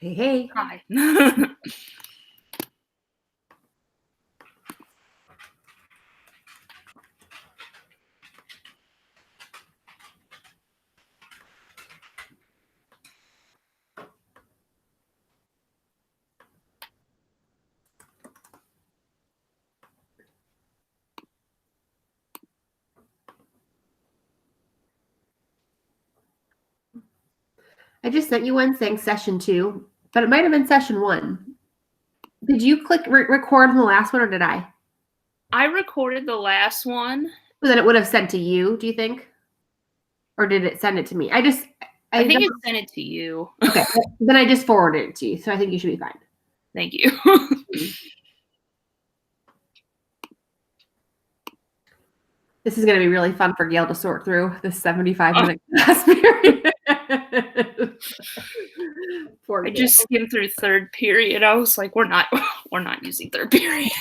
Hey, hey. Hi. I just sent you one saying session 2, but it might have been session 1. Did you click record on the last one, or did I? I recorded the last one. Well, then it would have sent to you, do you think? Or did it send it to me? I think it sent it to you. Okay, then I just forwarded it to you, so I think you should be fine. Thank you. This is going to be really fun for Gail to sort through this 75-minute class period. I just skimmed through third period. I was like, we're not using third period.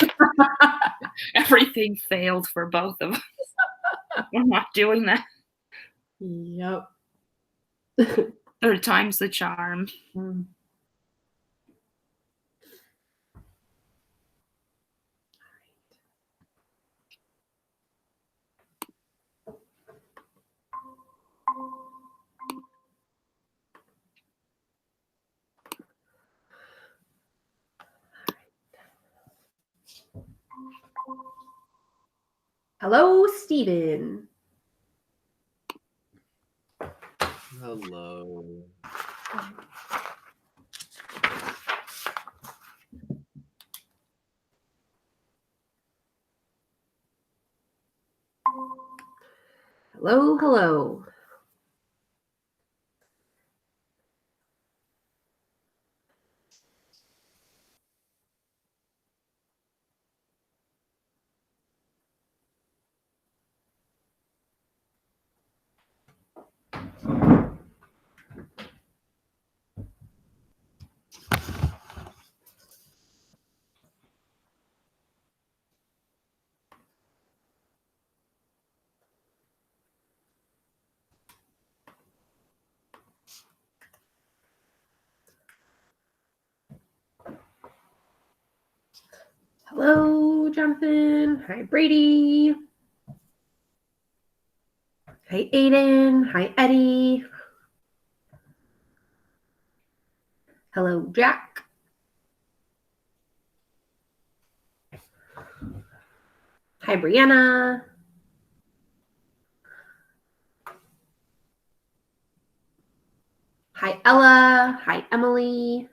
Everything failed for both of us. We're not doing that. Yep. Third time's the charm. Hello, Stephen. Hello. Hello, hello. Hello, Jonathan. Hi, Brady. Hi, Aiden. Hi, Eddie. Hello, Jack. Hi, Brianna. Hi, Ella. Hi, Emily.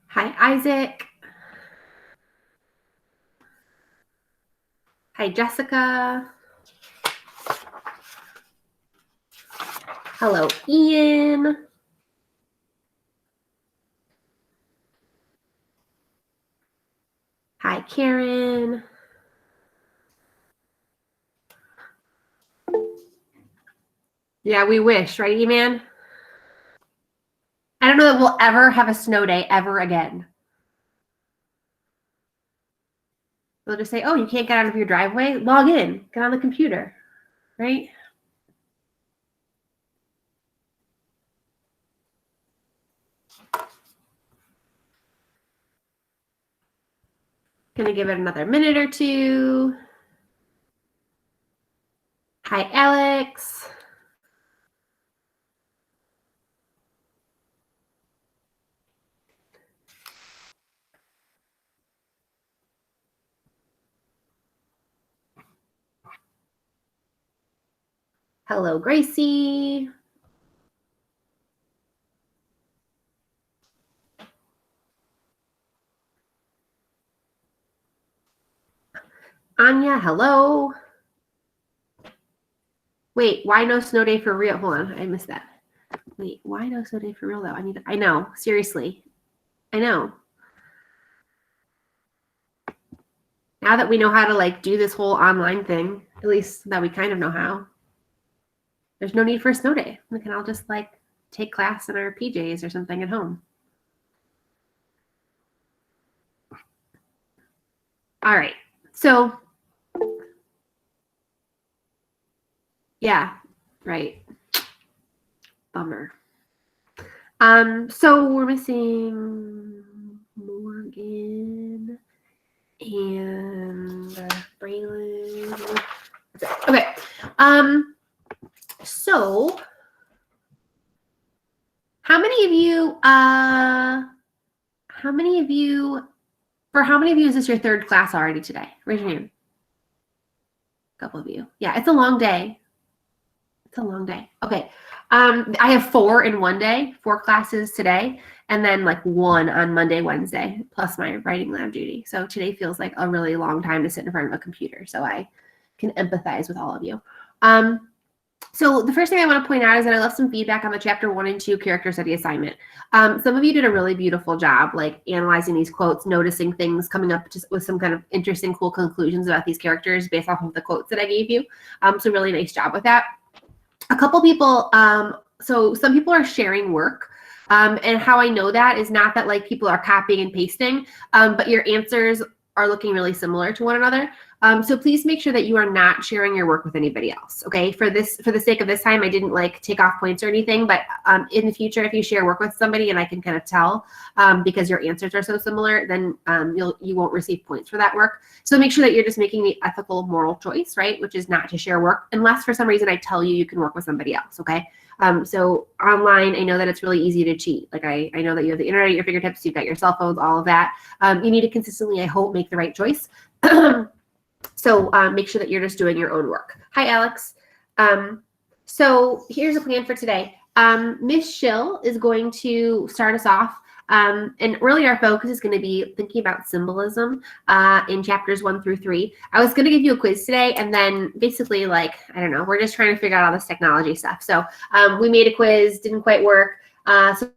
Hi, Isaac. Hi, Jessica. Hello, Ian. Hi, Karen. Yeah, we wish, right, E-Man? I don't know that we'll ever have a snow day ever again. They'll just say, oh, you can't get out of your driveway? Log in. Get on the computer, right? Gonna give it another minute or two. Hi, Alex. Hello, Gracie. Anya, hello. Wait, why no snow day for real? Hold on, I missed that. Wait, why no snow day for real though? I know, seriously. I know. Now that we know how to like do this whole online thing, at least that we kind of know how. there's no need for a snow day. We can all just like take class in our PJs or something at home. All right. So yeah, right. Bummer. So we're missing Morgan and Braylon. Okay. So how many of you is this your third class already today? Raise your hand. A couple of you. Yeah, it's a long day. It's a long day. Okay. I have 4 in one day, 4 classes today, and then like 1 on Monday, Wednesday, plus my writing lab duty. So today feels like a really long time to sit in front of a computer. So I can empathize with all of you. So the first thing I want to point out is that I left some feedback on the chapter 1 and 2 character study assignment. Some of you did a really beautiful job, like analyzing these quotes, noticing things, coming up just with some kind of interesting, cool conclusions about these characters based off of the quotes that I gave you. So really nice job with that. A couple people, so some people are sharing work. And how I know that is not that like people are copying and pasting, but your answers are looking really similar to one another. So please make sure that you are not sharing your work with anybody else. Okay. For the sake of this time, I didn't like take off points or anything, but in the future, if you share work with somebody and I can kind of tell because your answers are so similar, then you won't receive points for that work. So make sure that you're just making the ethical, moral choice, right? Which is not to share work unless for some reason I tell you can work with somebody else. Okay. So online, I know that it's really easy to cheat. Like I know that you have the internet at your fingertips, you've got your cell phones, all of that. You need to consistently, I hope, make the right choice. So make sure that you're just doing your own work. Hi, Alex. So here's a plan for today. Miss Schill is going to start us off. And really our focus is going to be thinking about symbolism in chapters 1 through 3. I was going to give you a quiz today, and then basically, like, I don't know, we're just trying to figure out all this technology stuff. So we made a quiz, didn't quite work. So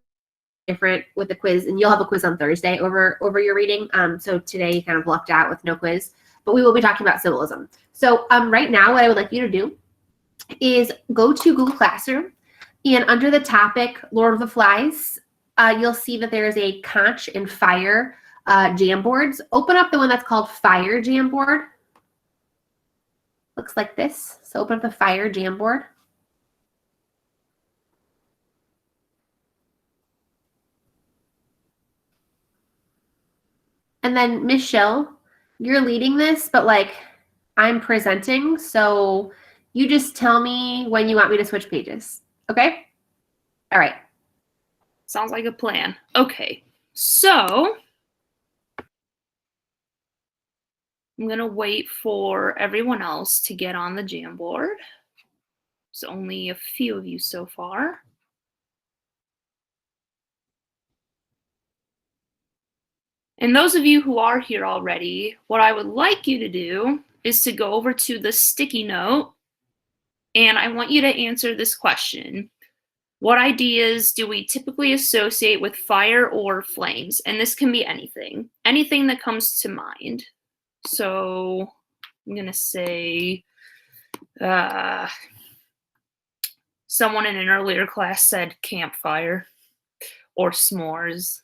different with the quiz, and you'll have a quiz on Thursday over your reading. So today you kind of lucked out with no quiz, but we will be talking about symbolism. So right now what I would like you to do is go to Google Classroom, and under the topic Lord of the Flies, you'll see that there is a conch and fire Jamboards. Open up the one that's called Fire Jamboard. Looks like this. So open up the Fire Jamboard. And then Miss Schill, you're leading this, but like I'm presenting, so you just tell me when you want me to switch pages. Okay? All right. Sounds like a plan. Okay, so I'm gonna wait for everyone else to get on the Jamboard. There's only a few of you so far. And those of you who are here already, what I would like you to do is to go over to the sticky note, and I want you to answer this question. What ideas do we typically associate with fire or flames? And this can be anything that comes to mind. So I'm going to say someone in an earlier class said campfire or s'mores.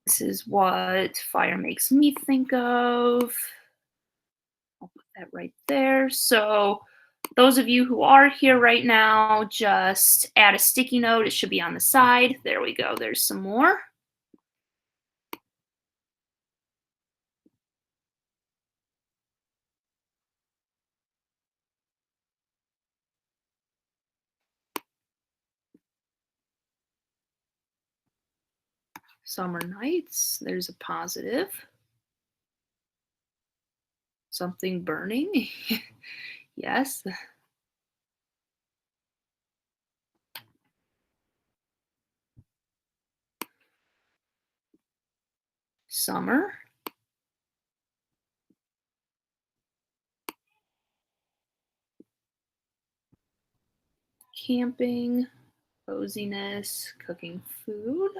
This is what fire makes me think of. I'll put that right there. So those of you who are here right now, just add a sticky note. It should be on the side. There we go. There's some more. Summer nights, there's a positive. Something burning, yes. Summer. Camping, coziness, cooking food.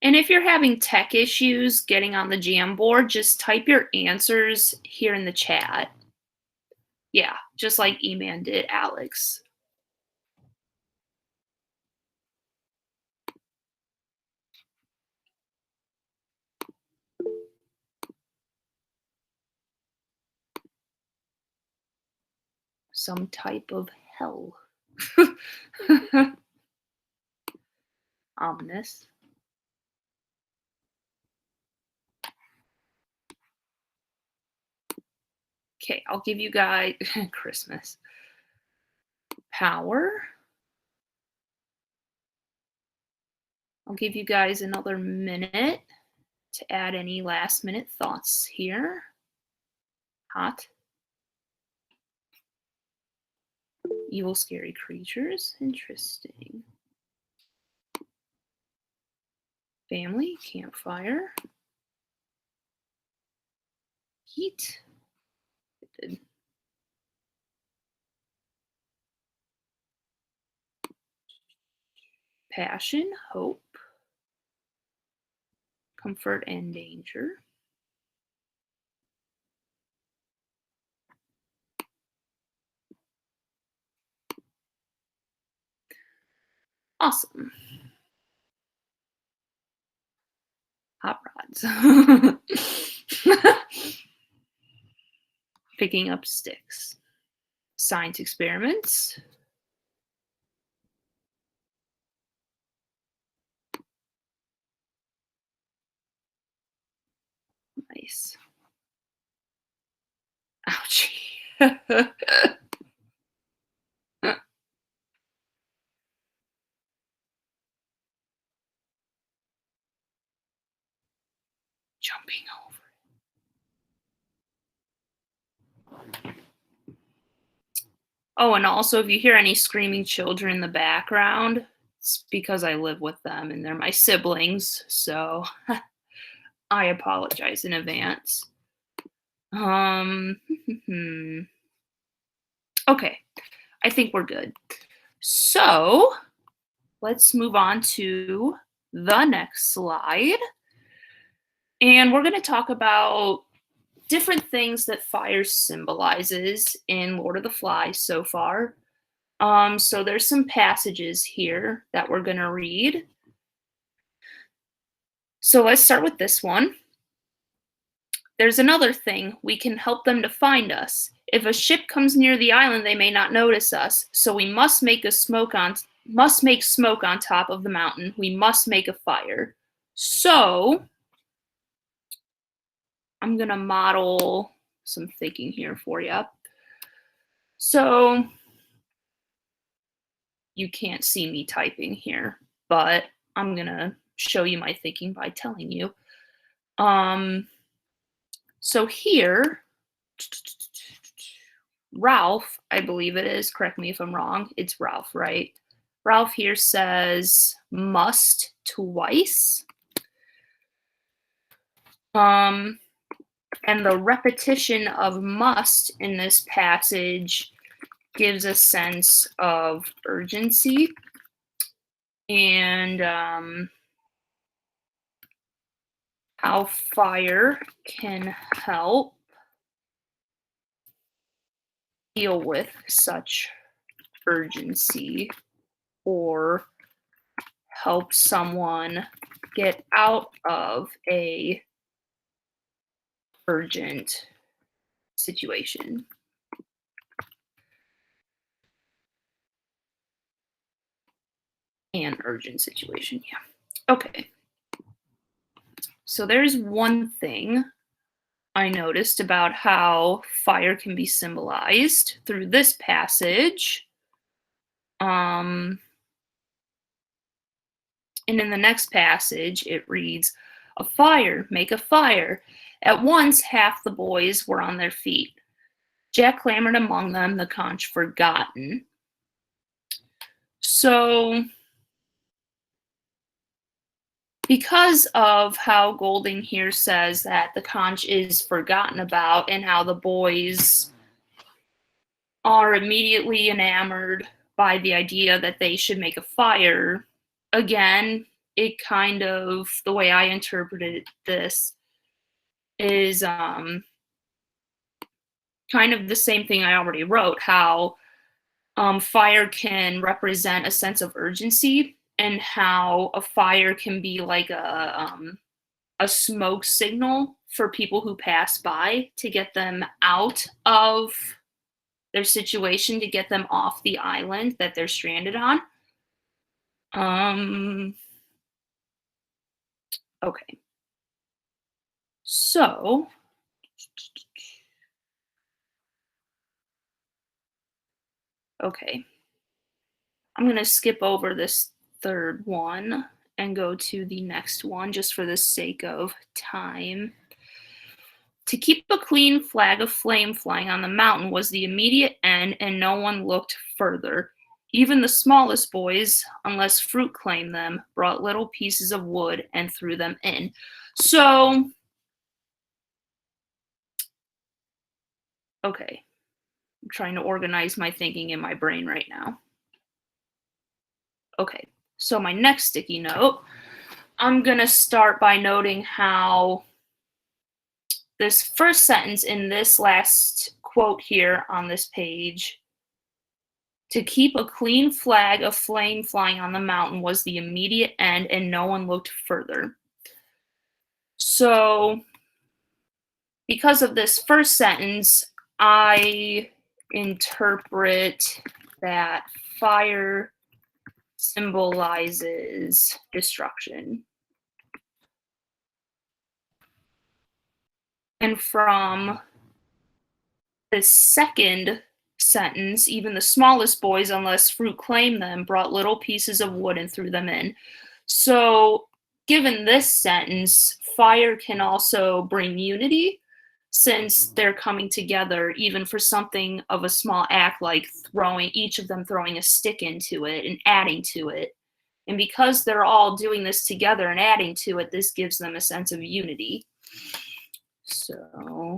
And if you're having tech issues getting on the Jamboard, just type your answers here in the chat. Yeah, just like E-Man did, Alex. Some type of hell. Ominous. Okay, I'll give you guys Christmas. Power. I'll give you guys another minute to add any last minute thoughts here. Hot. Evil, scary creatures. Interesting. Family, campfire. Heat. Good. Passion, hope. Comfort and danger. Awesome. Hot rods. Picking up sticks. Science experiments. Nice. Ouchie. Jumping over. Oh, and also if you hear any screaming children in the background, it's because I live with them and they're my siblings, so I apologize in advance. Okay, I think we're good. So let's move on to the next slide. And we're going to talk about different things that fire symbolizes in Lord of the Flies so far. So there's some passages here that we're going to read. So let's start with this one. There's another thing. We can help them to find us. If a ship comes near the island, they may not notice us. So we must make smoke on top of the mountain. We must make a fire. So I'm going to model some thinking here for you. So you can't see me typing here, but I'm going to show you my thinking by telling you. So here, Ralph, I believe it is, correct me if I'm wrong, it's Ralph, right? Ralph here says must twice. And the repetition of must in this passage gives a sense of urgency and how fire can help deal with such urgency or help someone get out of a urgent situation. An urgent situation, yeah. Okay. So there's one thing I noticed about how fire can be symbolized through this passage. And in the next passage, it reads, "A fire, make a fire." At once, half the boys were on their feet. Jack clambered among them, the conch forgotten. So, because of how Golding here says that the conch is forgotten about and how the boys are immediately enamored by the idea that they should make a fire, again, it kind of, the way I interpreted this is kind of the same thing I already wrote, how fire can represent a sense of urgency, and how a fire can be like a smoke signal for people who pass by to get them out of their situation, to get them off the island that they're stranded on. Okay. So, okay. I'm going to skip over this third one and go to the next one just for the sake of time. To keep a clean flag of flame flying on the mountain was the immediate end, and no one looked further. Even the smallest boys, unless fruit claimed them, brought little pieces of wood and threw them in. So, okay. I'm trying to organize my thinking in my brain right now. Okay, so my next sticky note, I'm going to start by noting how this first sentence in this last quote here on this page, to keep a clean flag of flame flying on the mountain was the immediate end, and no one looked further. So, because of this first sentence, I interpret that fire symbolizes destruction. And from the second sentence, even the smallest boys, unless fruit claimed them, brought little pieces of wood and threw them in. So, given this sentence, fire can also bring unity, since they're coming together even for something of a small act like each of them throwing a stick into it and adding to it. And because they're all doing this together and adding to it, this gives them a sense of unity. So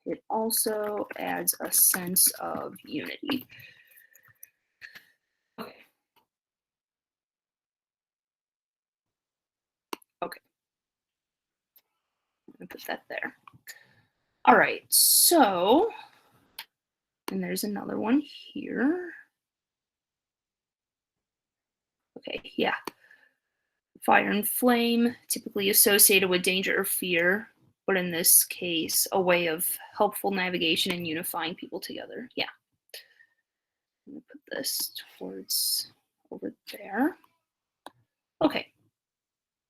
it also adds a sense of unity. Okay. Okay. I'm gonna put that there. All right, so, and there's another one here. Okay, yeah. Fire and flame, typically associated with danger or fear, but in this case, a way of helpful navigation and unifying people together. Yeah. I'm gonna put this towards over there. Okay,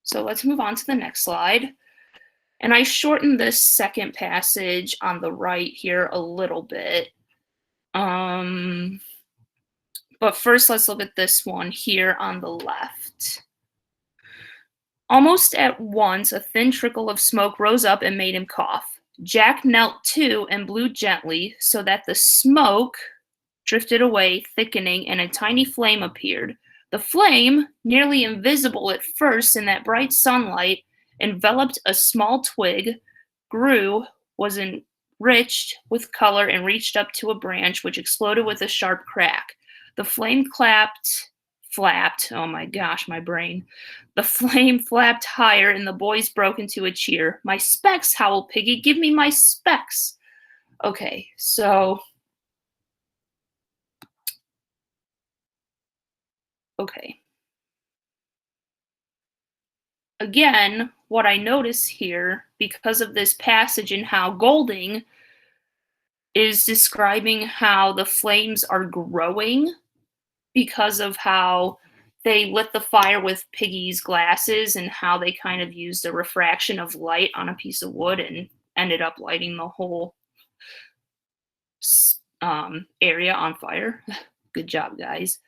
so let's move on to the next slide. And I shortened this second passage on the right here a little bit. But first, let's look at this one here on the left. Almost at once, a thin trickle of smoke rose up and made him cough. Jack knelt too and blew gently so that the smoke drifted away, thickening, and a tiny flame appeared. The flame, nearly invisible at first in that bright sunlight, enveloped a small twig, grew, was enriched with color, and reached up to a branch which exploded with a sharp crack. The flame flapped, oh my gosh, my brain. The flame flapped higher, and the boys broke into a cheer. My specs, howled Piggy, give me my specs. Okay, so, okay. Again, what I notice here, because of this passage and how Golding is describing how the flames are growing because of how they lit the fire with Piggy's glasses and how they kind of used the refraction of light on a piece of wood and ended up lighting the whole area on fire. Good job, guys.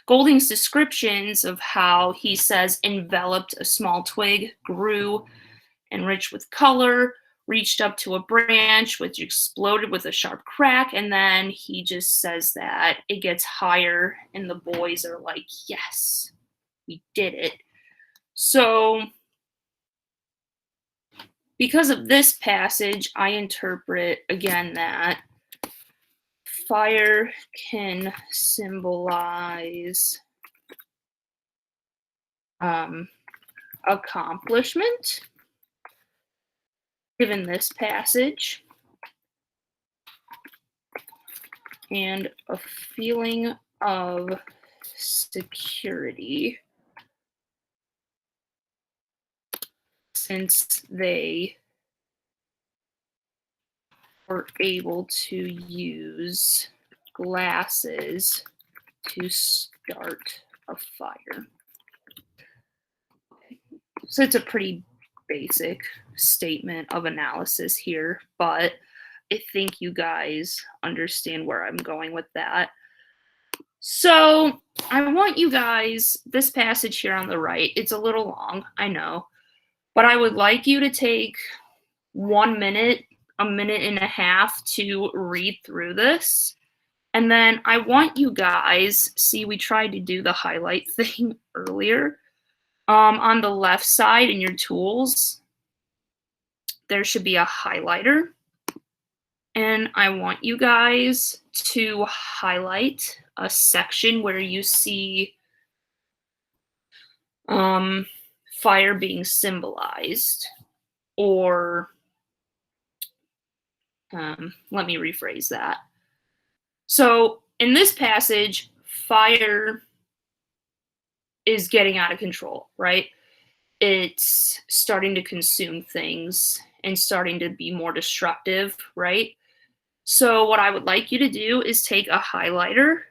Golding's descriptions of how he says enveloped a small twig, grew, enriched with color, reached up to a branch which exploded with a sharp crack, and then he just says that it gets higher and the boys are like, yes, we did it. So because of this passage, I interpret again that fire can symbolize accomplishment given this passage, and a feeling of security since they were able to use glasses to start a fire. So it's a pretty basic statement of analysis here, but I think you guys understand where I'm going with that. So I want you guys, this passage here on the right, it's a little long, I know, but I would like you to take 1 minute, a minute and a half to read through this. And then I want you guys, see, we tried to do the highlight thing earlier. On the left side in your tools, there should be a highlighter. And I want you guys to highlight a section where you see fire being symbolized, or let me rephrase that. So in this passage, fire is getting out of control, right? It's starting to consume things and starting to be more destructive, right? So what I would like you to do is take a highlighter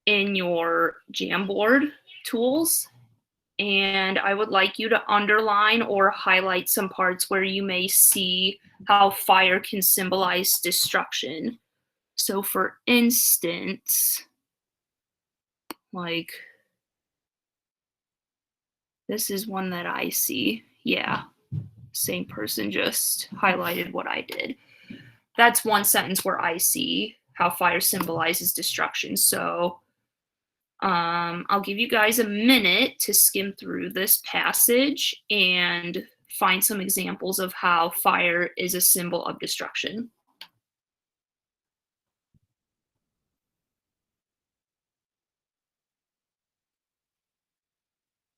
in your Jamboard tools, and I would like you to underline or highlight some parts where you may see how fire can symbolize destruction. So for instance, like this is one that I see. Yeah, same person just highlighted what I did. That's one sentence where I see how fire symbolizes destruction. So I'll give you guys a minute to skim through this passage and find some examples of how fire is a symbol of destruction.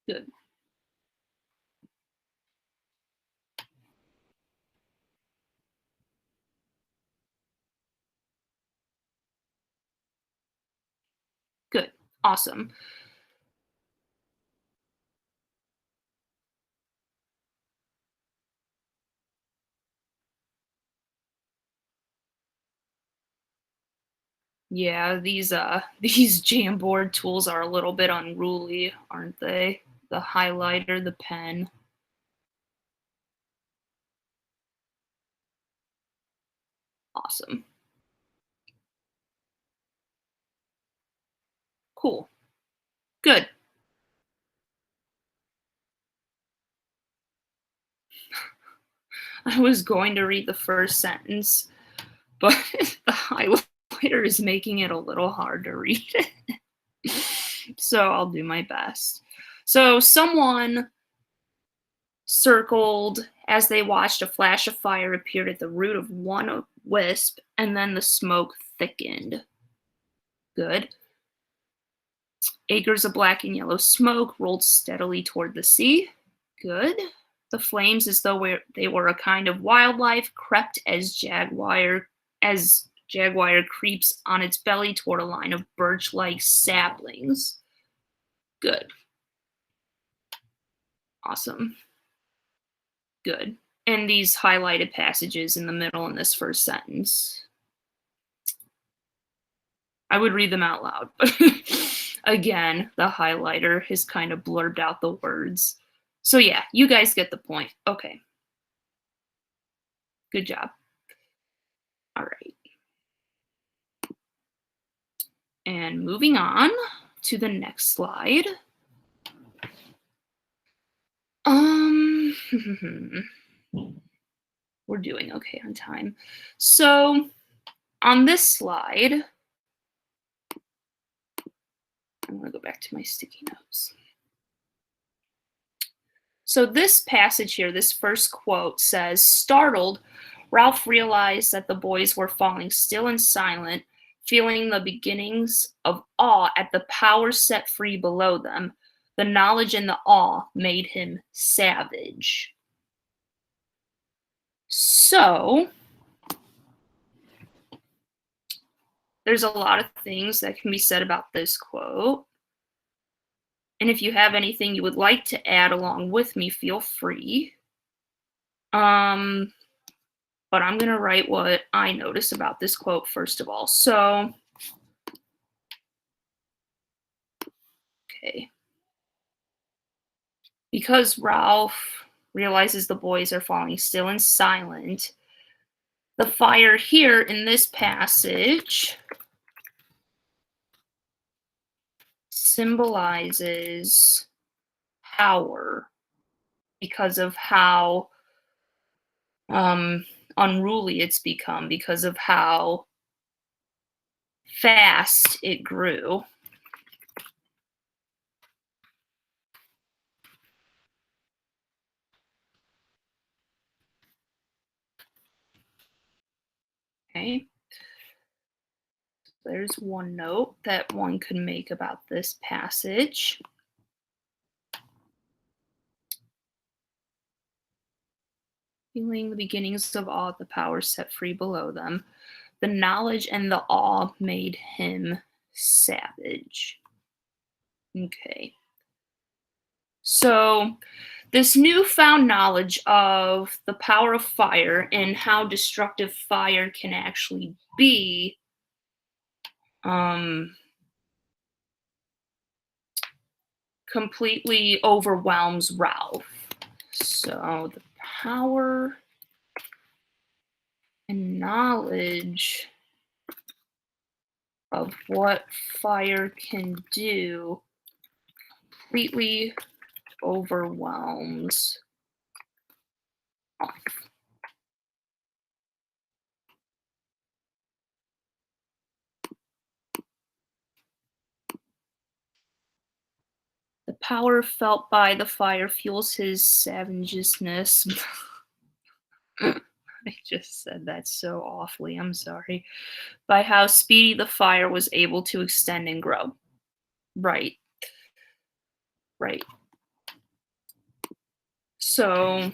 Good. Good. Awesome. Yeah, these Jamboard tools are a little bit unruly, aren't they? The highlighter, the pen. Awesome. Cool. Good. I was going to read the first sentence, but the highlighter is making it a little hard to read. So I'll do my best. So someone circled as they watched a flash of fire appeared at the root of one wisp, and then the smoke thickened. Good. Acres of black and yellow smoke rolled steadily toward the sea. Good. The flames, as though they were a kind of wildlife, crept as jaguar creeps on its belly toward a line of birch-like saplings. Good. Awesome. Good. And these highlighted passages in the middle in this first sentence, I would read them out loud, but again, the highlighter has kind of blurbed out the words. So yeah, you guys get the point. Okay. Good job. All right. And moving on to the next slide. We're doing okay on time. So on this slide, I'm going to go back to my sticky notes. So this passage here, this first quote says, startled, Ralph realized that the boys were falling still and silent, feeling the beginnings of awe at the power set free below them. The knowledge and the awe made him savage. So, there's a lot of things that can be said about this quote. And if you have anything you would like to add along with me, feel free. But I'm going to write what I notice about this quote first of all. So, okay. Because Ralph realizes the boys are falling still and silent, the fire here in this passage symbolizes power because of how unruly it's become, because of how fast it grew. Okay. There's one note that one could make about this passage. Feeling the beginnings of awe at the power set free below them. The knowledge and the awe made him savage. Okay. So, this newfound knowledge of the power of fire and how destructive fire can actually be completely overwhelms Ralph. So, the power and knowledge of what fire can do completely overwhelms Ralph. The power felt by the fire fuels his savageness. I just said that so awfully, I'm sorry. By how speedy the fire was able to extend and grow. Right. Right. So,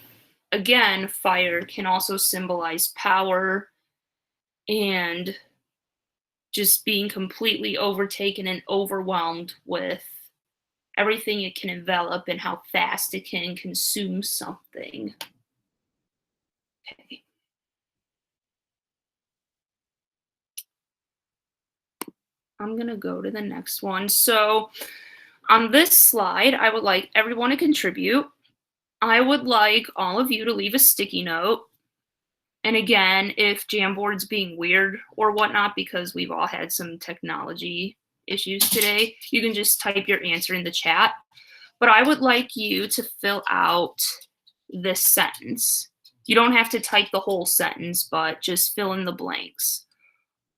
again, fire can also symbolize power and just being completely overtaken and overwhelmed with everything it can envelop and how fast it can consume something. Okay. I'm going to go to the next one. So, on this slide, I would like everyone to contribute. I would like all of you to leave a sticky note. And again, if Jamboard's being weird or whatnot, because we've all had some technology issues today, you can just type your answer in the chat. But I would like you to fill out this sentence. You don't have to type the whole sentence, but just fill in the blanks.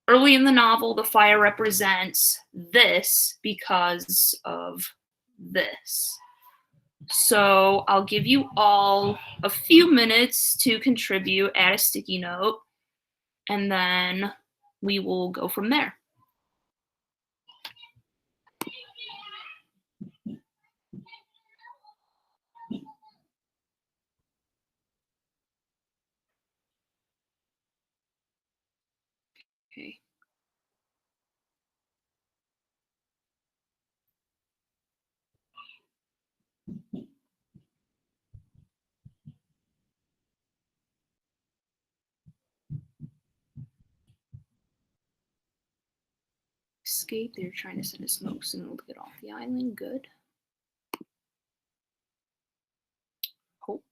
Early in the novel, the fire represents this because of this. So I'll give you all a few minutes to contribute, add a sticky note, and then we will go from there. Okay. Escape. They're trying to send a smoke signal to get off the island. Good. Hope.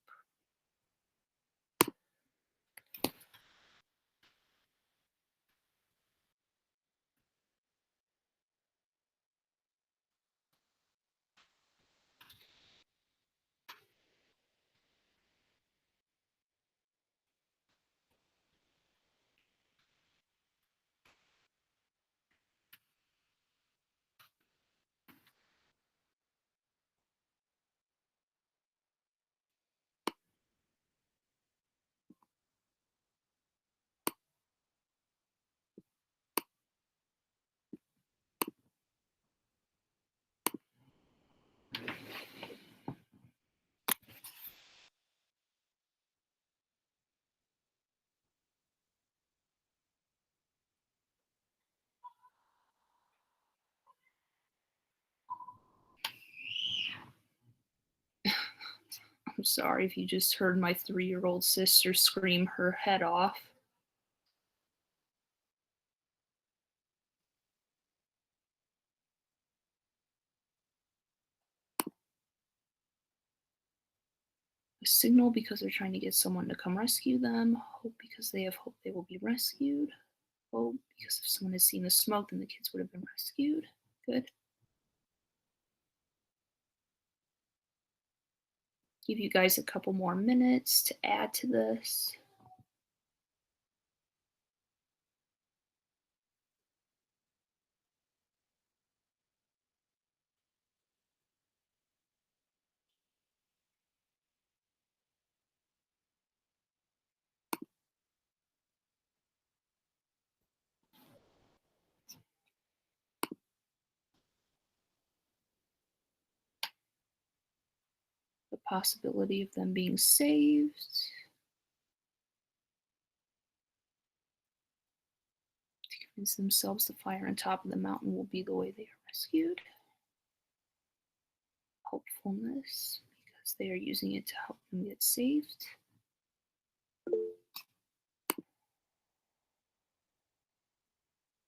I'm sorry if you just heard my 3-year-old sister scream her head off. A signal because they're trying to get someone to come rescue them. Hope because they have hope they will be rescued. Hope because if someone has seen the smoke, then the kids would have been rescued. Good. Give you guys a couple more minutes to add to this. The possibility of them being saved. To convince themselves the fire on top of the mountain will be the way they are rescued. Hopefulness, because they are using it to help them get saved.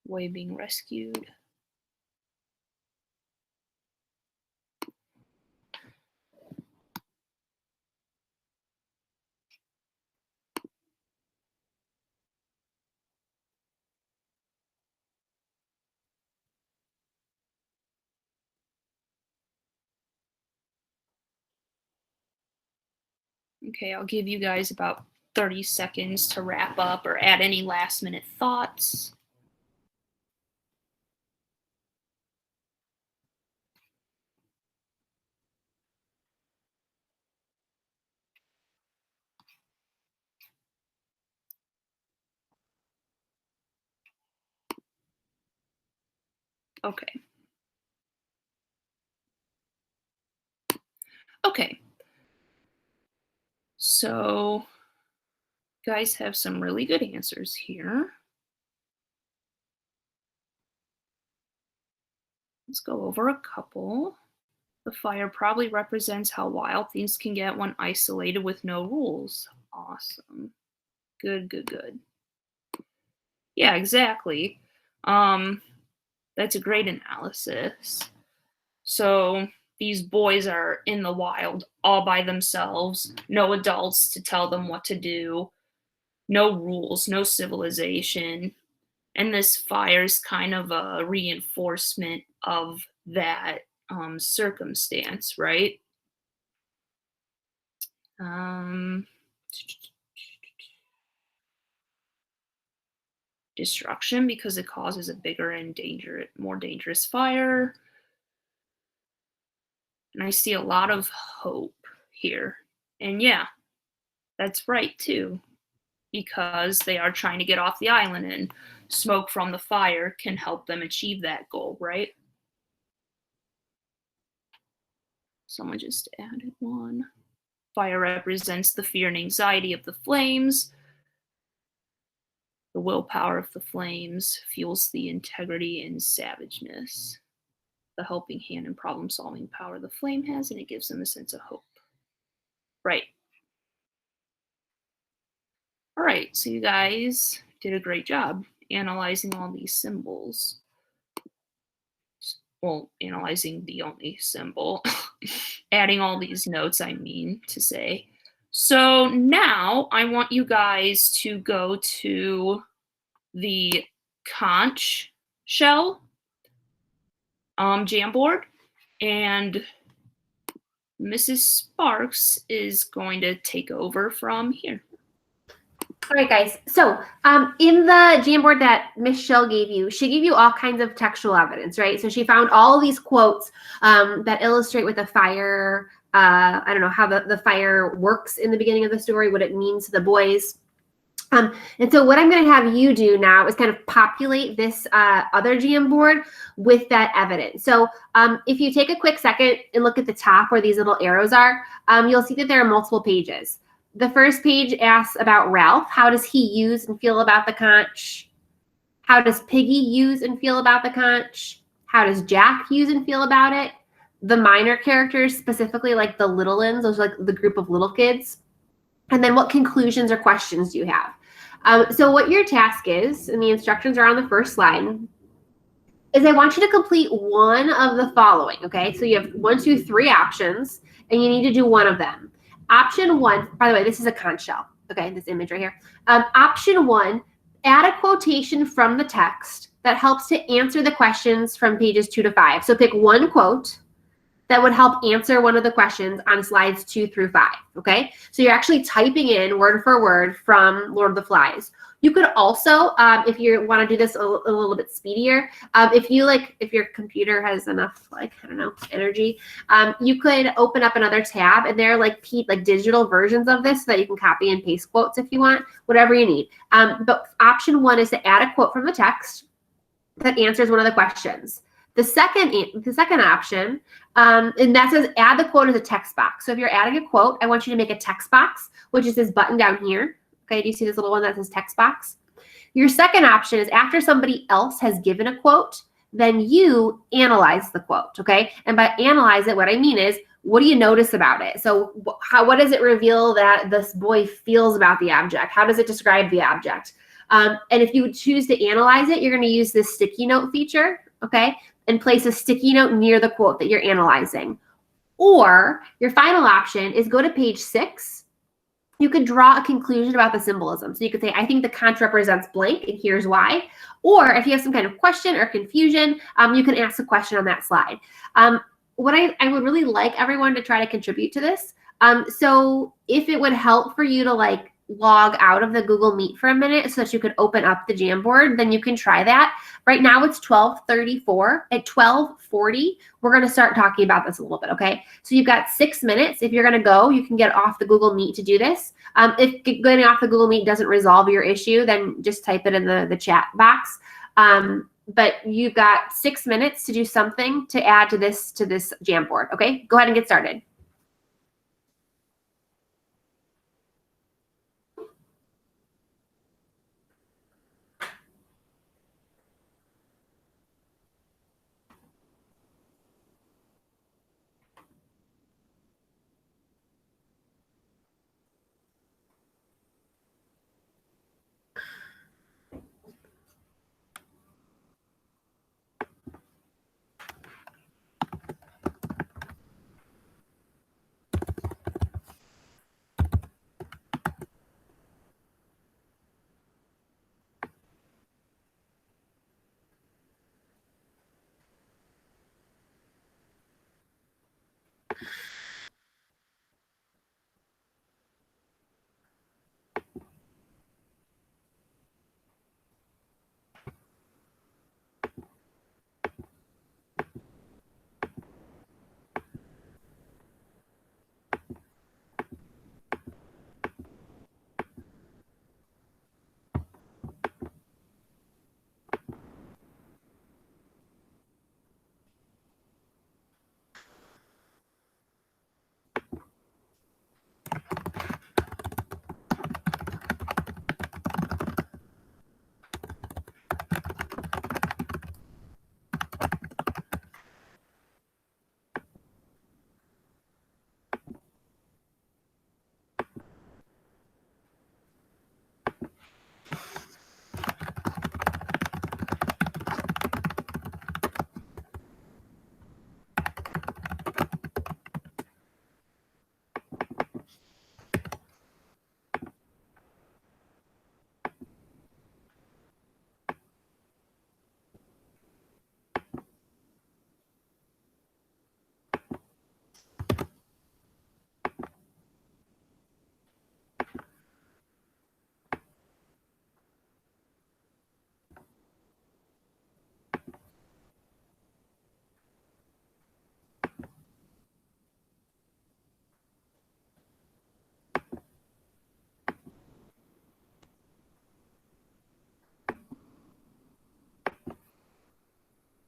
Way being rescued. Okay, I'll give you guys about 30 seconds to wrap up or add any last minute thoughts. Okay. Okay. So, guys have some really good answers here. Let's go over a couple. The fire probably represents how wild things can get when isolated with no rules. Awesome. Good, good, good. Yeah, exactly. That's a great analysis. So these boys are in the wild all by themselves, no adults to tell them what to do, no rules, no civilization. And this fire is kind of a reinforcement of that circumstance, right? Destruction because it causes a bigger and more dangerous fire. And I see a lot of hope here. And yeah, that's right too, because they are trying to get off the island and smoke from the fire can help them achieve that goal, right? Someone just added one. Fire represents the fear and anxiety of the flames. The willpower of the flames fuels the integrity and savageness. The helping hand and problem-solving power the flame has, and it gives them a sense of hope. Right. All right, so you guys did a great job analyzing all these symbols. Well, analyzing the only symbol. Adding all these notes, I mean to say. So now I want you guys to go to the conch shell Jamboard, and Mrs. Sparks is going to take over from here. All right, guys. So in the Jamboard that Miss Shell gave you, she gave you all kinds of textual evidence, right? So she found all these quotes that illustrate what the fire, I don't know, how the fire works in the beginning of the story, what it means to the boys. And so what I'm going to have you do now is kind of populate this other Jamboard with that evidence. So if you take a quick second and look at the top where these little arrows are, you'll see that there are multiple pages. The first page asks about Ralph. How does he use and feel about the conch? How does Piggy use and feel about the conch? How does Jack use and feel about it? the minor characters, specifically like the little ones, those are like the group of little kids. And then what conclusions or questions do you have? So what your task is, and the instructions are on the first slide, is I want you to complete one of the following, okay? So you have 1, 2, 3 options, and you need to do one of them. Option 1, by the way, this is a conch shell, okay, this image right here. Option 1, add a quotation from the text that helps to answer the questions from pages 2 to 5. So pick one quote that would help answer one of the questions on slides 2 through 5, okay? So you're actually typing in word for word from Lord of the Flies. You could also, if you want to do this a little bit speedier, if your computer has enough, like, I don't know, energy, you could open up another tab, and there are like digital versions of this so that you can copy and paste quotes if you want, whatever you need. But option 1 is to add a quote from the text that answers one of the questions. The second option, and that says add the quote as a text box. So if you're adding a quote, I want you to make a text box, which is this button down here. Okay, do you see this little one that says text box? Your second option is after somebody else has given a quote, then you analyze the quote, okay? And by analyze it, what I mean is, what do you notice about it? So what does it reveal that this boy feels about the object? How does it describe the object? And if you choose to analyze it, you're going to use this sticky note feature, okay? And place a sticky note near the quote that you're analyzing. Or your final option is go to page 6. You could draw a conclusion about the symbolism. So you could say, I think the conch represents blank, and here's why. Or if you have some kind of question or confusion, you can ask a question on that slide. What I would really like everyone to try to contribute to this. So if it would help for you to like log out of the Google Meet for a minute so that you could open up the Jamboard, then you can try that. Right now it's 12:34. At 12:40, we're going to start talking about this a little bit, okay? So you've got 6 minutes. If you're going to go, you can get off the Google Meet to do this. If getting off the Google Meet doesn't resolve your issue, then just type it in the chat box. But you've got 6 minutes to do something to add to this Jamboard, okay? Go ahead and get started.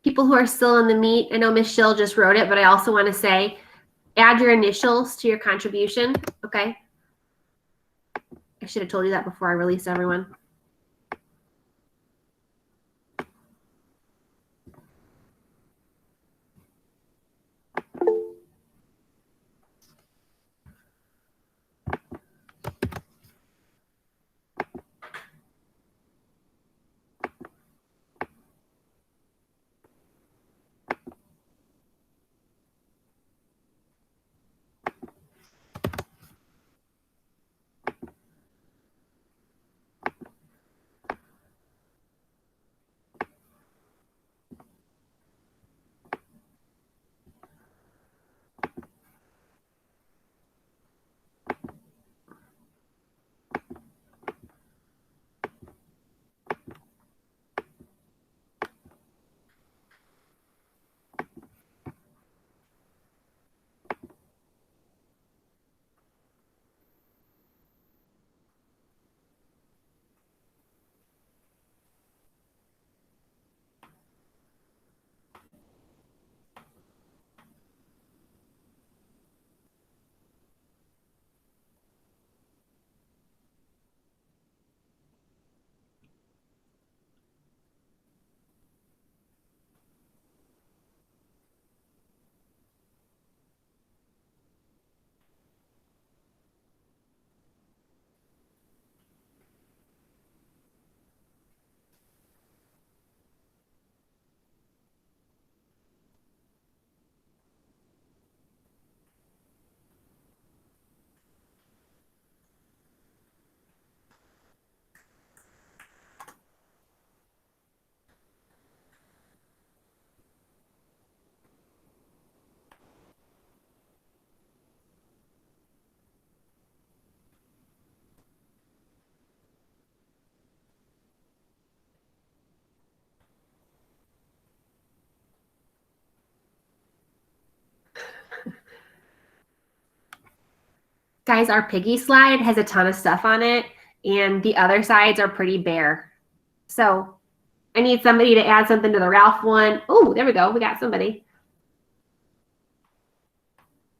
People who are still in the Meet, I know Miss Schill just wrote it, but I also want to say, add your initials to your contribution, okay? I should have told you that before I released everyone. Guys, our Piggy slide has a ton of stuff on it, and the other sides are pretty bare. So I need somebody to add something to the Ralph one. Oh, there we go. We got somebody.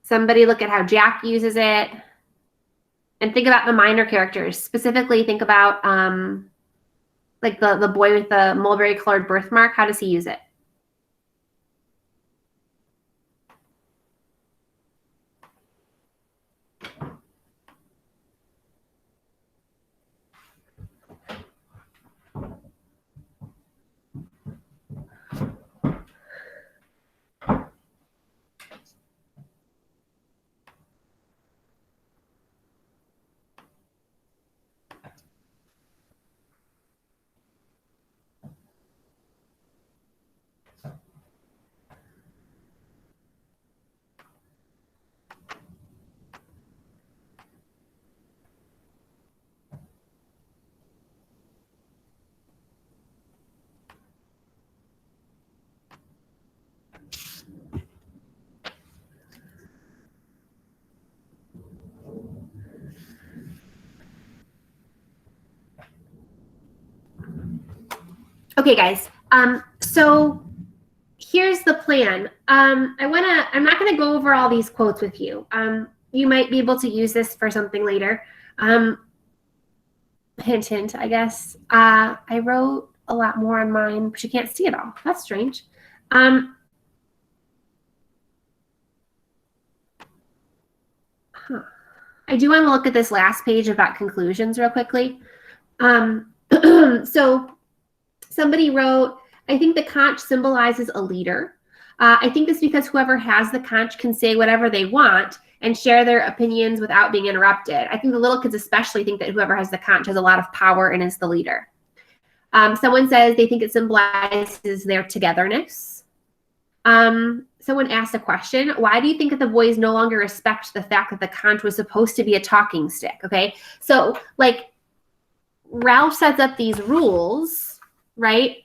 Somebody look at how Jack uses it. And think about the minor characters. Specifically, think about like the boy with the mulberry colored birthmark. How does he use it? Okay, guys. So here's the plan. I'm not gonna go over all these quotes with you. You might be able to use this for something later. Hint, hint, I guess. I wrote a lot more on mine, but you can't see it all. That's strange. I do want to look at this last page about conclusions real quickly. So somebody wrote, I think the conch symbolizes a leader. I think this because whoever has the conch can say whatever they want and share their opinions without being interrupted. I think the little kids especially think that whoever has the conch has a lot of power and is the leader. Someone says they think it symbolizes their togetherness. Someone asked a question, why do you think that the boys no longer respect the fact that the conch was supposed to be a talking stick? Okay, so like Ralph sets up these rules, right?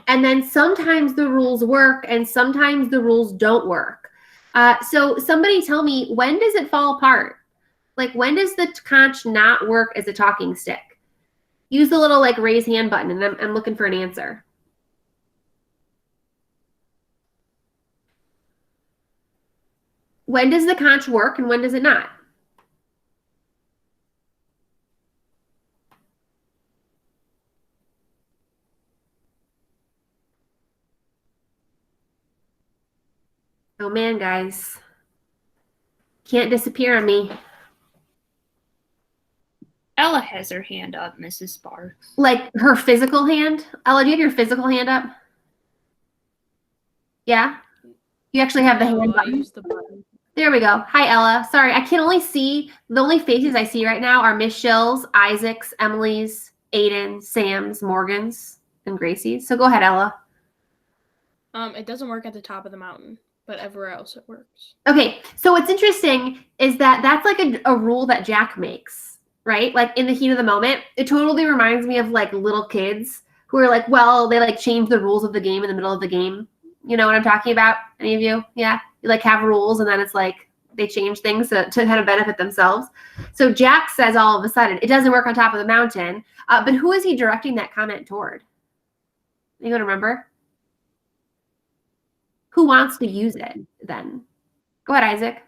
And then sometimes the rules work and sometimes the rules don't work. So somebody tell me, when does it fall apart? Like, when does the conch not work as a talking stick? Use the little like raise hand button, and I'm looking for an answer. When does the conch work and when does it not? Oh man, guys. Can't disappear on me. Ella has her hand up, Mrs. Sparks. Like her physical hand? Ella, do you have your physical hand up? Yeah? You actually have the hand button? I use the button. There we go. Hi, Ella. Sorry, I can only see, the only faces I see right now are Miss Shill's, Isaac's, Emily's, Aiden, Sam's, Morgan's, and Gracie's. So go ahead, Ella. It doesn't work at the top of the mountain, but everywhere else it works. Okay, so what's interesting is that that's like a rule that Jack makes, right? Like in the heat of the moment. It totally reminds me of like little kids who are like, well, they like change the rules of the game in the middle of the game. You know what I'm talking about? Any of you? Yeah? You like have rules and then it's like they change things to kind of benefit themselves. So Jack says all of a sudden, it doesn't work on top of the mountain. But who is he directing that comment toward? Anyone remember? Who wants to use it then? Go ahead, Isaac.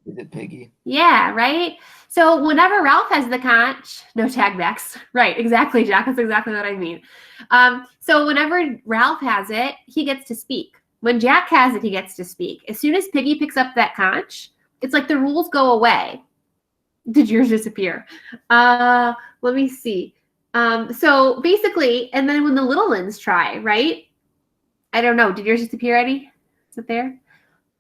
Is it Piggy? Yeah, right? So whenever Ralph has the conch, no tag backs. Right, exactly, Jack. That's exactly what I mean. So whenever Ralph has it, he gets to speak. When Jack has it, he gets to speak. As soon as Piggy picks up that conch, it's like the rules go away. Did yours disappear? Let me see. So basically, and then when the little ones try, right? I don't know. Did yours disappear, Eddie? Is it there?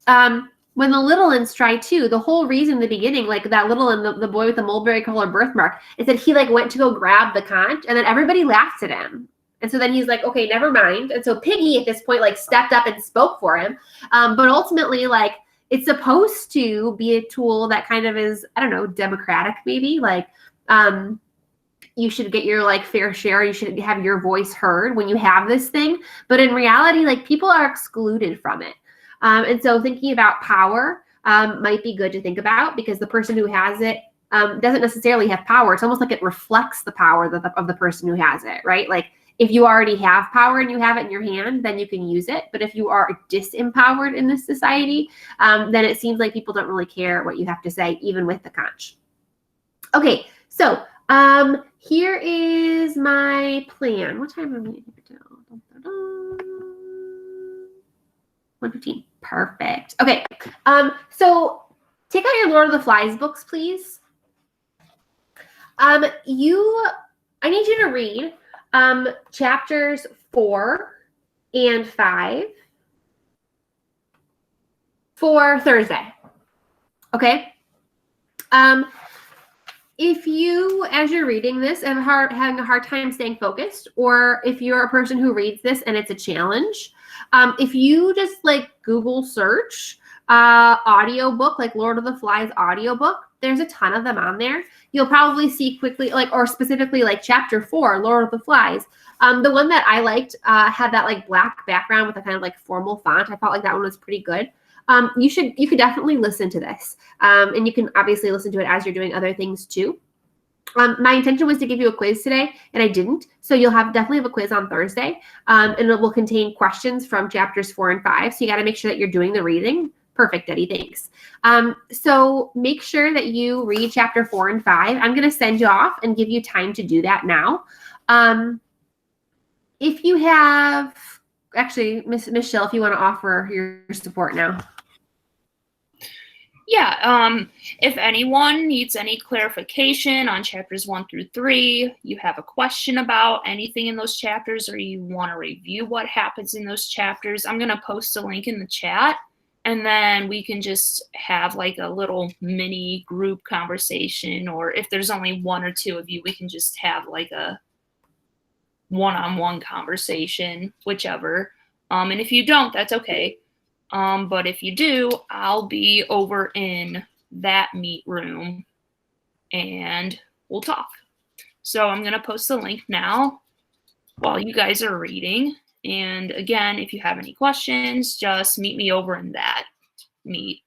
When the little ones try too, the whole reason in the beginning, like that little and the boy with the mulberry colored birthmark, is that he like went to go grab the conch and then everybody laughed at him. And so then he's like, okay, never mind. And so Piggy at this point like stepped up and spoke for him. But ultimately, like it's supposed to be a tool that kind of is, I don't know, democratic maybe. Like you should get your like fair share. You should have your voice heard when you have this thing. But in reality, like people are excluded from it. And so thinking about power might be good to think about because the person who has it doesn't necessarily have power. It's almost like it reflects the power of the person who has it, right? Like if you already have power and you have it in your hand, then you can use it. But if you are disempowered in this society, then it seems like people don't really care what you have to say, even with the conch. Okay, so here is my plan. What time are we here till? 1:15. Perfect. Okay. So take out your Lord of the Flies books, please. I need you to read chapters 4 and 5 for Thursday. Okay. If you, as you're reading this, having a hard time staying focused, or if you're a person who reads this and it's a challenge, if you just like Google search audiobook, like Lord of the Flies audiobook, there's a ton of them on there. You'll probably see quickly, or specifically like chapter 4, Lord of the Flies. The one that I liked had that like black background with a kind of like formal font. I felt like that one was pretty good. You could definitely listen to this. And you can obviously listen to it as you're doing other things too. My intention was to give you a quiz today, and I didn't. So you'll definitely have a quiz on Thursday, and it will contain questions from chapters 4 and 5. So you got to make sure that you're doing the reading. Perfect, Eddie, thanks. So make sure that you read chapter 4 and 5. I'm going to send you off and give you time to do that now. If you have, actually, Miss Michelle, if you want to offer your support now. Yeah, if anyone needs any clarification on chapters 1 through 3, you have a question about anything in those chapters, or you want to review what happens in those chapters, I'm going to post a link in the chat, and then we can just have like a little mini group conversation, or if there's only 1 or 2 of you, we can just have like a one-on-one conversation, whichever. And if you don't, that's okay. But if you do, I'll be over in that meet room and we'll talk. So I'm going to post the link now while you guys are reading. And again, if you have any questions, just meet me over in that meet.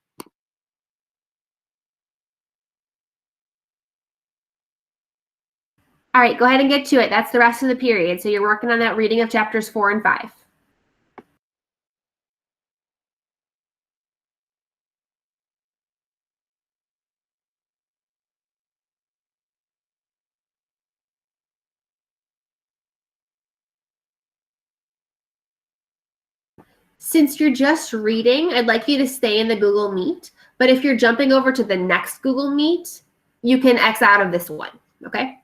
All right, go ahead and get to it. That's the rest of the period. So you're working on that reading of chapters 4 and 5. Since you're just reading, I'd like you to stay in the Google Meet. But if you're jumping over to the next Google Meet, you can X out of this one, okay?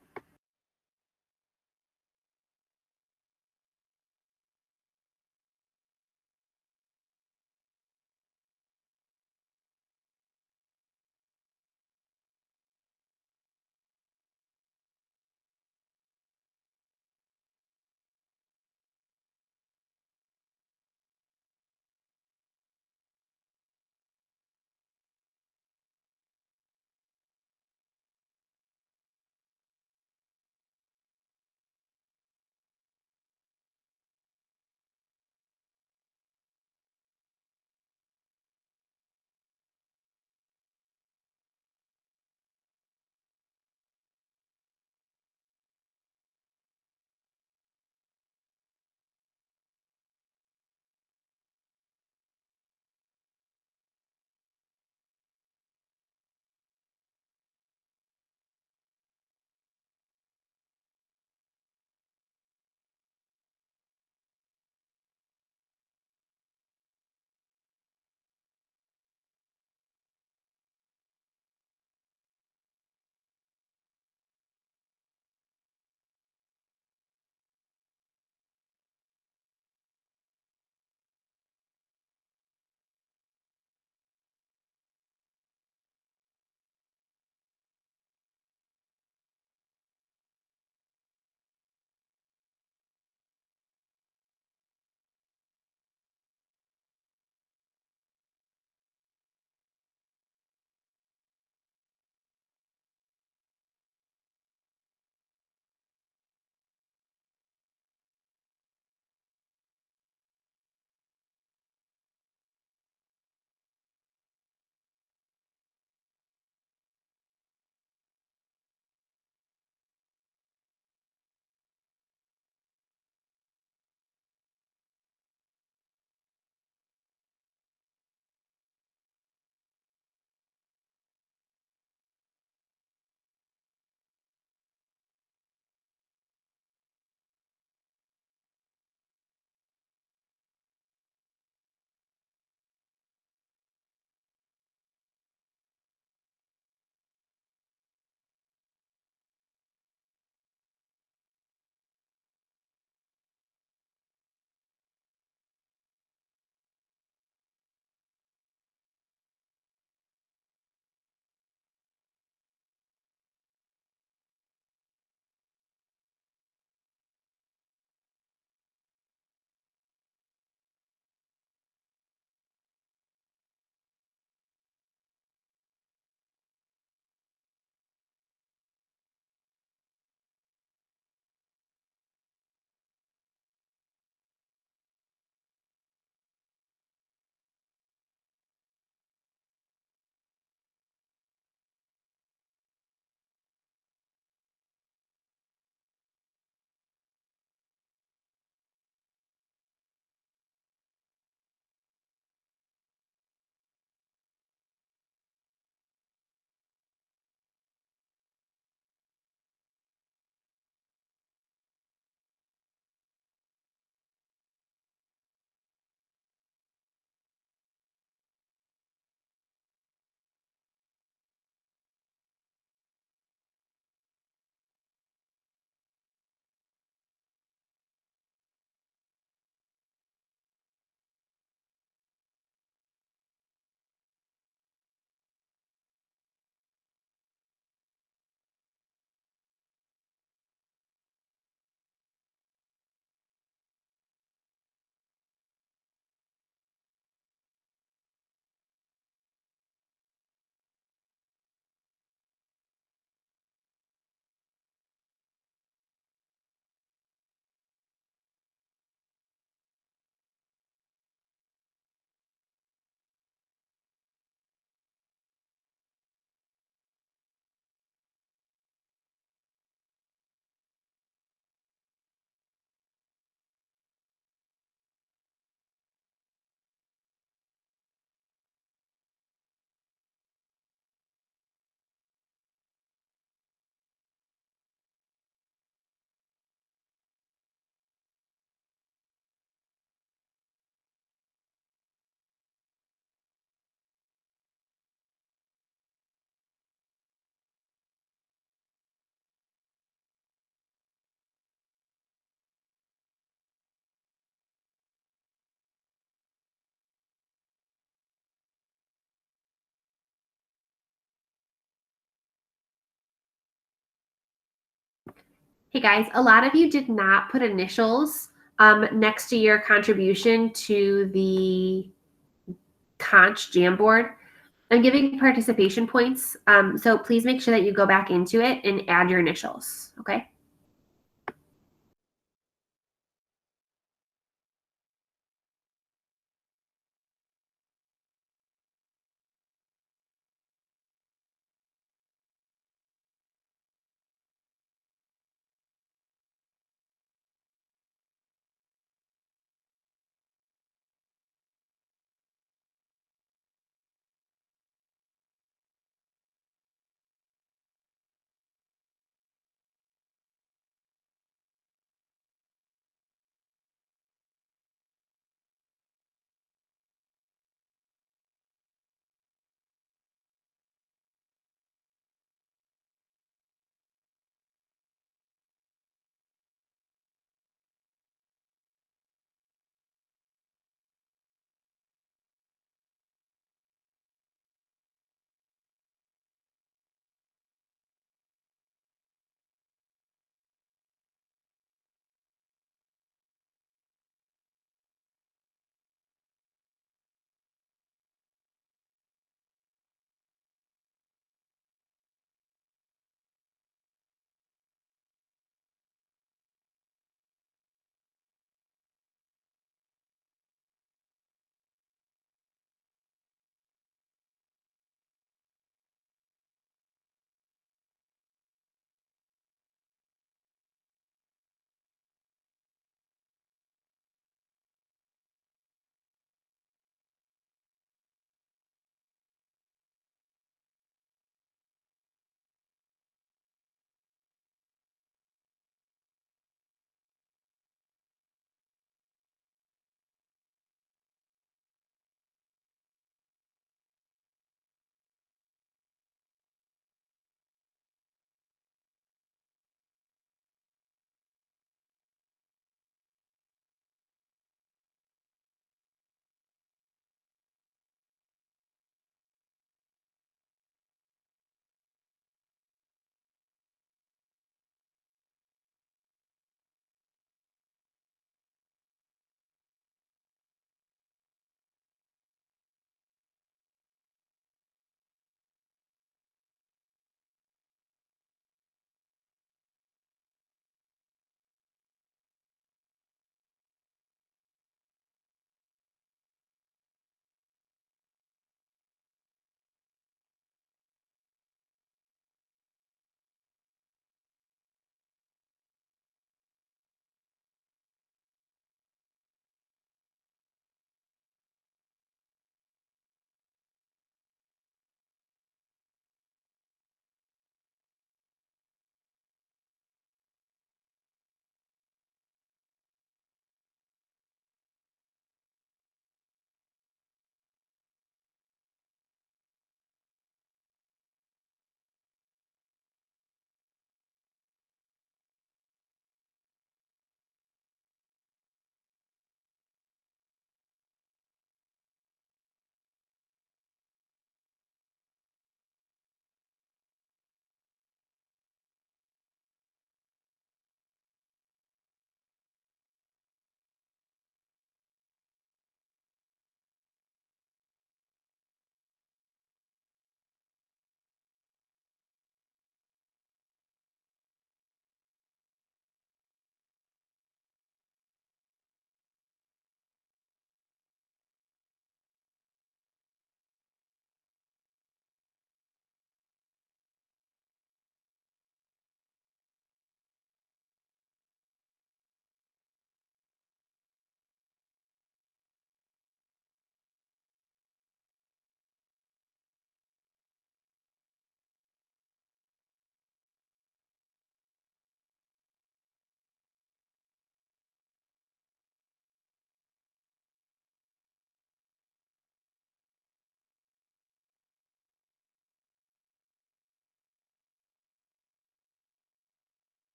Hey guys, a lot of you did not put initials next to your contribution to the Conch Jamboard. I'm giving participation points, so please make sure that you go back into it and add your initials, okay?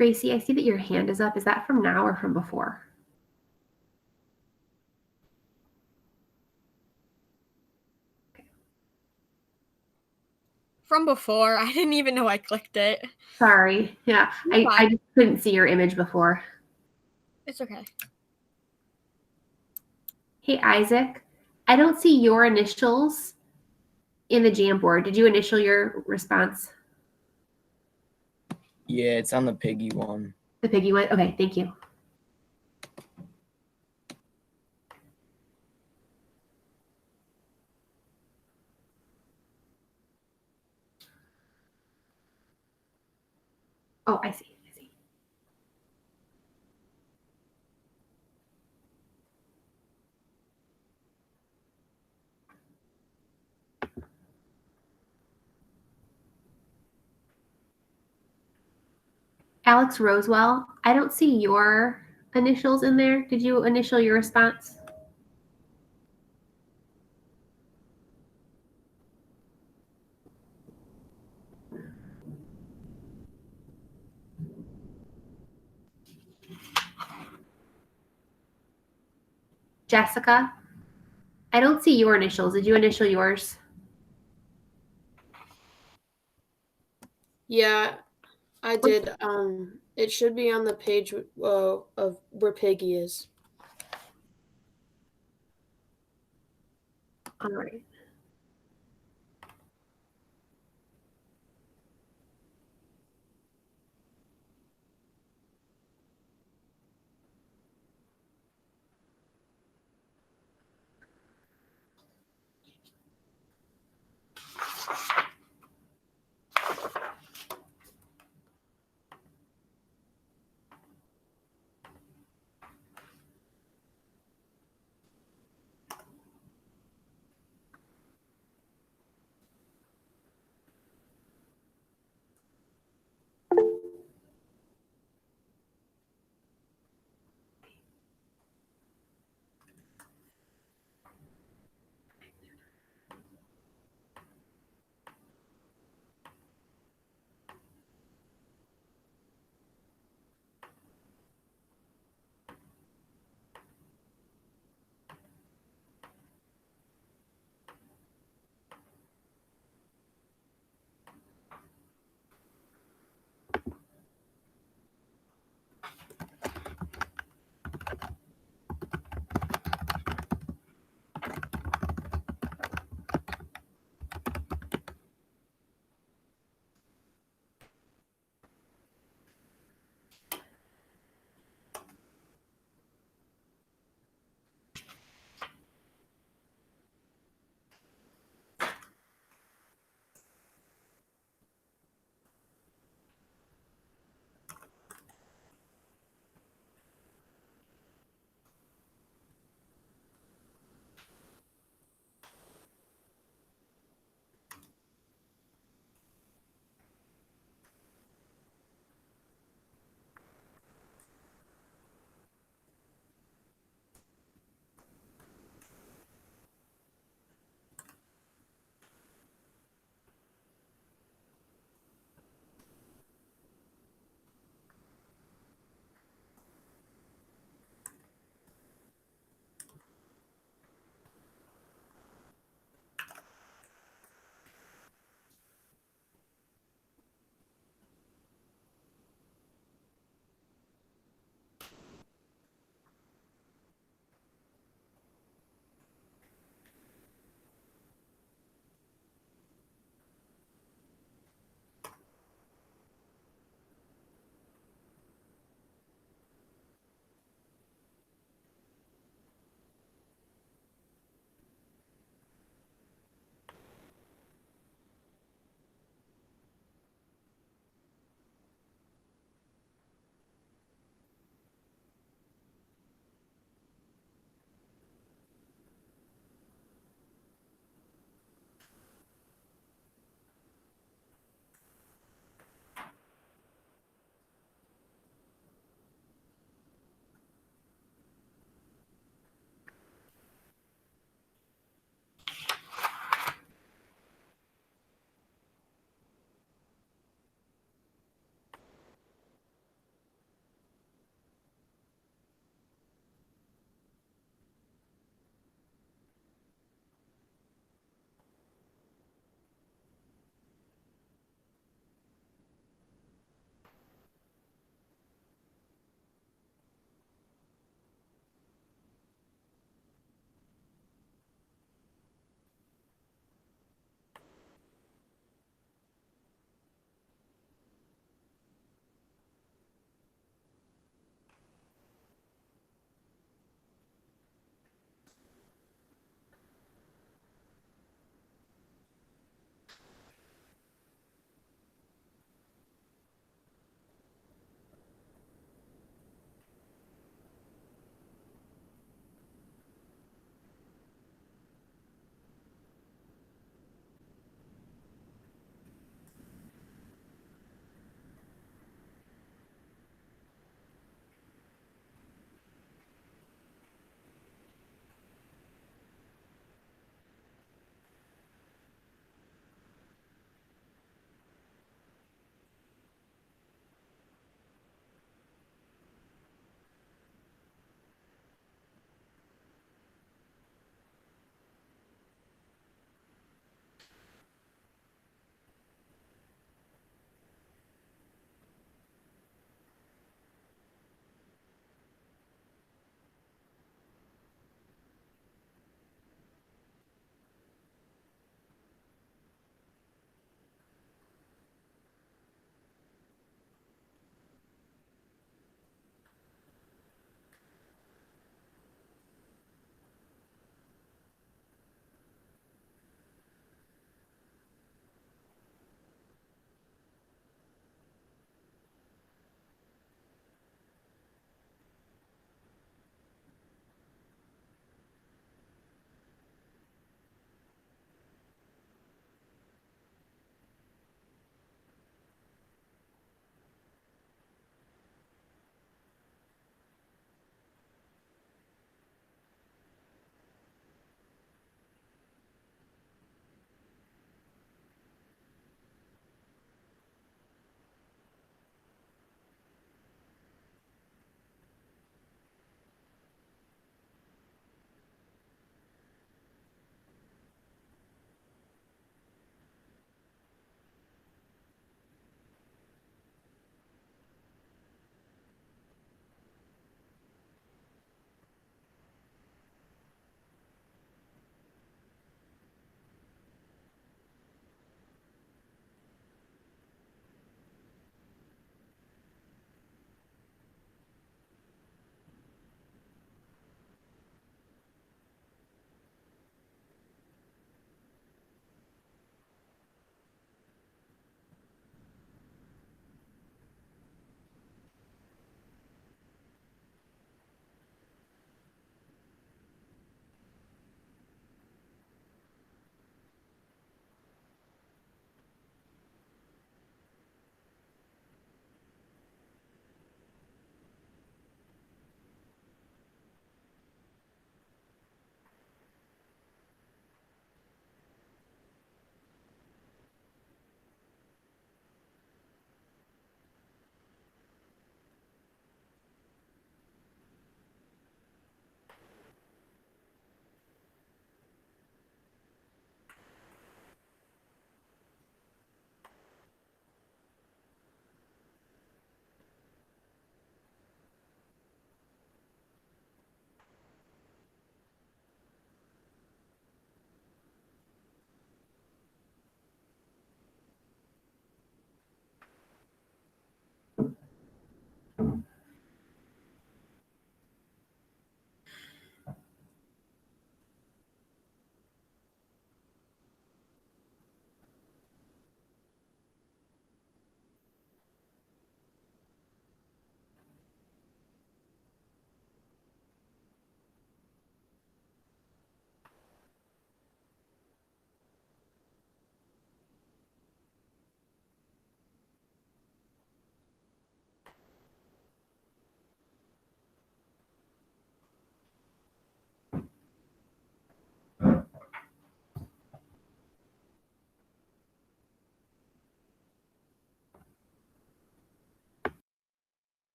Gracie, I see that your hand is up. Is that from now or from before? From before. I didn't even know I clicked it. Sorry. Yeah, You're I fine. just couldn't see your image before. It's okay. Hey, Isaac, I don't see your initials in the Jamboard. Did you initial your response? Yeah, it's on the piggy one. The piggy one? Okay, thank you. Oh, I see. I see. Alex Rosewell, I don't see your initials in there. Did you initial your response? Jessica, I don't see your initials. Did you initial yours? Yeah, I did. It should be on the page of where Piggy is. All right.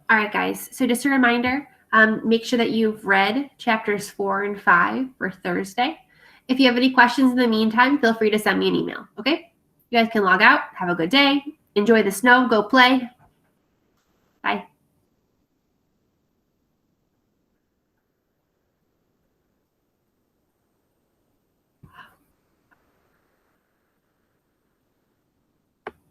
All right, guys. So just a reminder, make sure that you've read chapters 4 and 5 for Thursday. If you have any questions in the meantime, feel free to send me an email, okay? You guys can log out. Have a good day. Enjoy the snow. Go play.